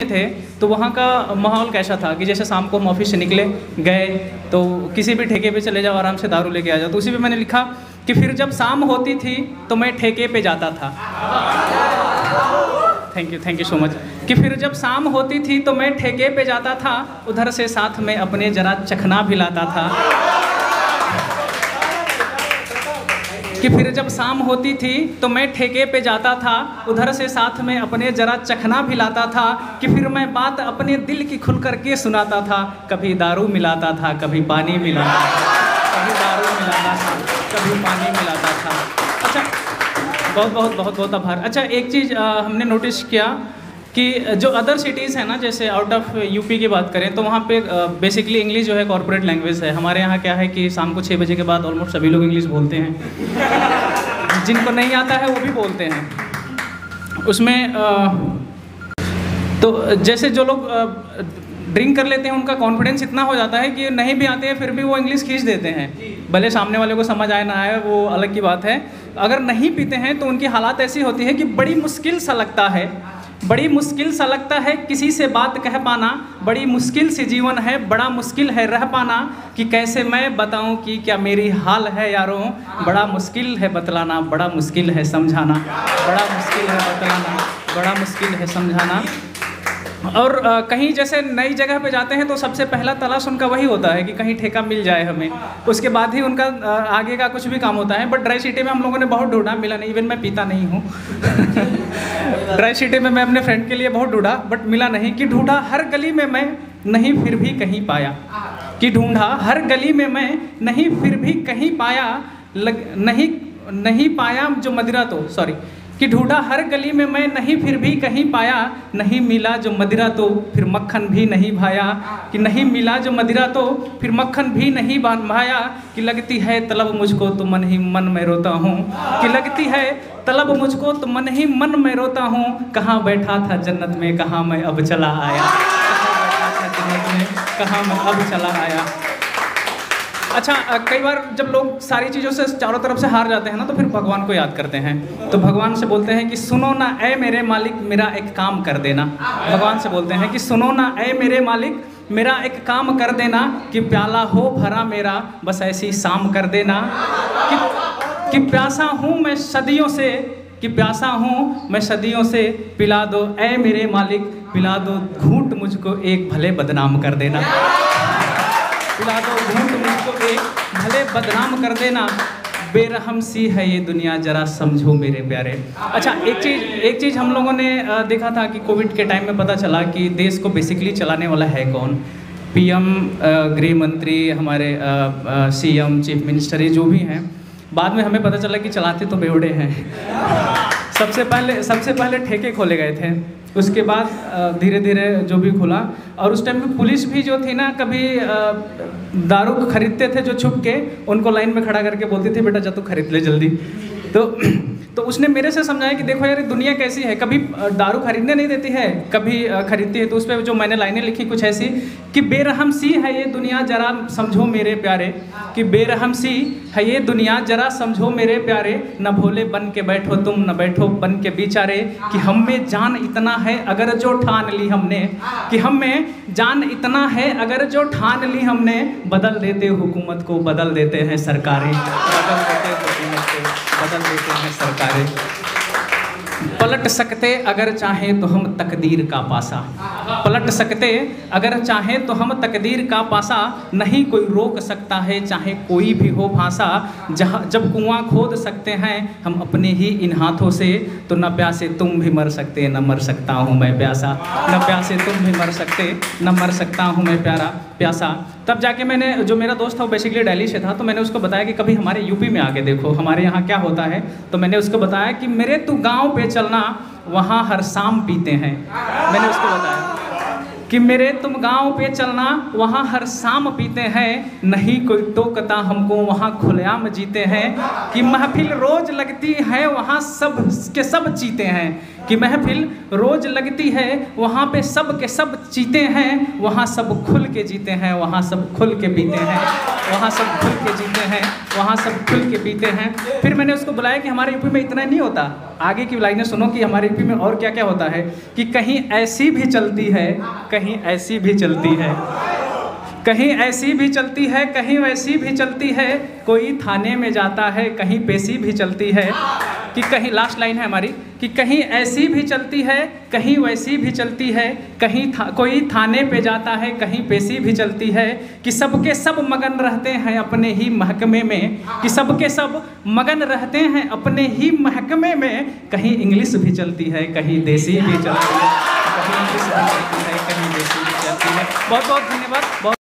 थे तो वहाँ का माहौल कैसा था कि जैसे शाम को हम ऑफिस से निकले गए तो किसी भी ठेके पे चले जाओ, आराम से दारू लेके आ जाओ। तो उसी पे मैंने लिखा कि फिर जब शाम होती थी तो मैं ठेके पे जाता था। Thank you so much. कि फिर जब शाम होती थी तो मैं ठेके पे जाता था, उधर से साथ में अपने जरा चखना भी लाता था। कि फिर जब शाम होती थी तो मैं ठेके पे जाता था, उधर से साथ में अपने जरा चखना भी लाता था। कि फिर मैं बात अपने दिल की खुल करके सुनाता था, कभी दारू मिलाता था कभी पानी मिलाता था, कभी दारू मिलाता था कभी पानी मिलाता था। अच्छा, बहुत आभार। अच्छा, एक चीज़ हमने नोटिस किया कि जो अदर सिटीज़ हैं ना, जैसे आउट ऑफ यूपी की बात करें तो वहाँ पे बेसिकली इंग्लिश जो है कॉर्पोरेट लैंग्वेज है। हमारे यहाँ क्या है कि शाम को 6 बजे के बाद ऑलमोस्ट सभी लोग इंग्लिश बोलते हैं। जिनको नहीं आता है वो भी बोलते हैं उसमें। तो जैसे जो लोग ड्रिंक कर लेते हैं उनका कॉन्फिडेंस इतना हो जाता है कि नहीं भी आते हैं फिर भी वो इंग्लिश खींच देते हैं, भले सामने वाले को समझ आए ना आए वो अलग की बात है। अगर नहीं पीते हैं तो उनकी हालात ऐसी होती है कि बड़ी मुश्किल सा लगता है, बड़ी मुश्किल सा लगता है किसी से बात कह पाना, बड़ी मुश्किल सी जीवन है, बड़ा मुश्किल है रह पाना। कि कैसे मैं बताऊं कि क्या मेरी हाल है यारों, बड़ा मुश्किल है बतलाना, बड़ा मुश्किल है समझाना, बड़ा मुश्किल है बतलाना, बड़ा मुश्किल है समझाना। और कहीं जैसे नई जगह पे जाते हैं तो सबसे पहला तलाश उनका वही होता है कि कहीं ठेका मिल जाए हमें, उसके बाद ही उनका आगे का कुछ भी काम होता है। बट ड्राई सिटी में हम लोगों ने बहुत ढूंढा, मिला नहीं। इवन मैं पीता नहीं हूँ। ड्राई सिटी में मैं अपने फ्रेंड के लिए बहुत ढूंढा बट मिला नहीं। कि ढूंढा हर गली में मैं, नहीं फिर भी कहीं पाया। कि ढूंढा हर गली में मैं, नहीं फिर भी कहीं पाया। नहीं पाया जो मदिरा तो सॉरी कि ढूंढा हर गली में मैं, नहीं फिर भी कहीं पाया। नहीं मिला जो मदिरा तो फिर मक्खन भी नहीं भाया। कि नहीं मिला जो मदिरा तो फिर मक्खन भी नहीं भाया। कि लगती है तलब मुझको तो मन ही मन में रोता हूँ। कि लगती है तलब मुझको तो मन ही मन में रोता हूँ। कहाँ बैठा था जन्नत में कहाँ मैं अब चला आया, कहाँ बैठा था जन्नत में कहाँ मैं अब चला आया। अच्छा, कई बार जब लोग सारी चीज़ों से चारों तरफ से हार जाते हैं ना तो फिर भगवान को याद करते हैं। तो भगवान से बोलते हैं कि सुनो ना ऐ मेरे मालिक मेरा एक काम कर देना। भगवान से बोलते हैं कि सुनो ना ऐ मेरे मालिक मेरा एक काम कर देना। कि प्याला हो भरा मेरा बस ऐसी शाम कर देना। कि प्यासा हूँ मैं सदियों से, कि प्यासा हूँ मैं सदियों से, पिला दो ऐ मेरे मालिक पिला दो घूंट मुझको एक भले बदनाम कर देना। पिला दो घूंट मुझको एक भले बदनाम कर देना। बेरहम सी है ये दुनिया जरा समझो मेरे प्यारे। अच्छा, एक चीज़ हम लोगों ने देखा था कि कोविड के टाइम में पता चला कि देश को बेसिकली चलाने वाला है कौन। पीएम, गृह मंत्री, हमारे सीएम, चीफ मिनिस्टर, ये जो भी हैं। बाद में हमें पता चला कि चलाते तो बेवड़े हैं। सबसे पहले ठेके खोले गए थे, उसके बाद धीरे धीरे जो भी खुला। और उस टाइम में पुलिस भी जो थी ना, कभी दारू खरीदते थे जो छुप के, उनको लाइन में खड़ा करके बोलती थी बेटा जा तू खरीद ले जल्दी। तो उसने मेरे से समझाया कि देखो यार दुनिया कैसी है, कभी दारू खरीदने नहीं देती है, कभी खरीदती है। तो उस पर जो मैंने लाइनें लिखी कुछ ऐसी कि बेरहम सी है ये दुनिया जरा समझो मेरे प्यारे। कि बेरहम सी है ये दुनिया जरा समझो मेरे प्यारे। न भोले बन के बैठो तुम न बैठो बन के बेचारे। कि हम में जान इतना है अगर जो ठान ली हमने, कि हम में जान इतना है अगर जो ठान ली हमने। बदल देते हुकूमत को बदल देते हैं सरकारें, बदल देते हुकूमत को बदल देते हैं सरकारें। पलट सकते अगर चाहें तो हम तकदीर का पासा, पलट सकते अगर चाहें तो हम तकदीर का पासा। नहीं कोई रोक सकता है चाहे कोई भी हो भाषा। जब कुआं खोद सकते हैं हम अपने ही इन हाथों से। तो न प्यासे तुम भी मर सकते न मर सकता हूँ मैं प्यासा। न प्यासे तुम भी मर सकते न मर सकता हूँ मैं प्यासा। तब जाके मैंने, जो मेरा दोस्त था वो बेसिकली दिल्ली से था, तो मैंने उसको बताया कि कभी हमारे यूपी में आके देखो हमारे यहाँ क्या होता है। तो मैंने उसको बताया कि मेरे तू गांव पे चलना वहाँ हर शाम पीते हैं। मैंने उसको बताया कि मेरे तुम गांव पे चलना वहाँ हर शाम पीते हैं। नहीं कोई टोकता हमको वहाँ खुलेआम जीते हैं। कि महफिल रोज लगती है वहाँ सब के सब जीते हैं। कि महफिल रोज लगती है, वहाँ पे सब के सब जीते हैं, वहाँ सब खुल के जीते हैं, वहाँ सब खुल के पीते हैं, वहाँ सब खुल के जीते हैं, वहाँ सब खुल के पीते हैं। फिर मैंने उसको बुलाया कि हमारे यूपी में इतना नहीं होता, आगे की लाइनें सुनो कि हमारे यूपी में और क्या क्या होता है, कि कहीं ऐसी भी चलती है, कहीं ऐसी भी चलती है, कहीं ऐसी भी चलती है, कहीं वैसी भी चलती है, कोई थाने में जाता है, कहीं पेशी भी चलती है, कि कहीं, लास्ट लाइन है हमारी, कि कहीं ऐसी भी चलती है, कहीं वैसी भी चलती है, कहीं कोई थाने पे जाता है, कहीं पेशी भी चलती है, कि सबके सब मगन रहते हैं अपने ही महकमे में, कि सबके सब मगन रहते हैं अपने ही महकमे में, कहीं इंग्लिश भी चलती है, कहीं देसी भी चलती है, कहीं इंग्लिश भी चलती है, कहीं देसी भी चलती है। बहुत बहुत धन्यवाद। बहुत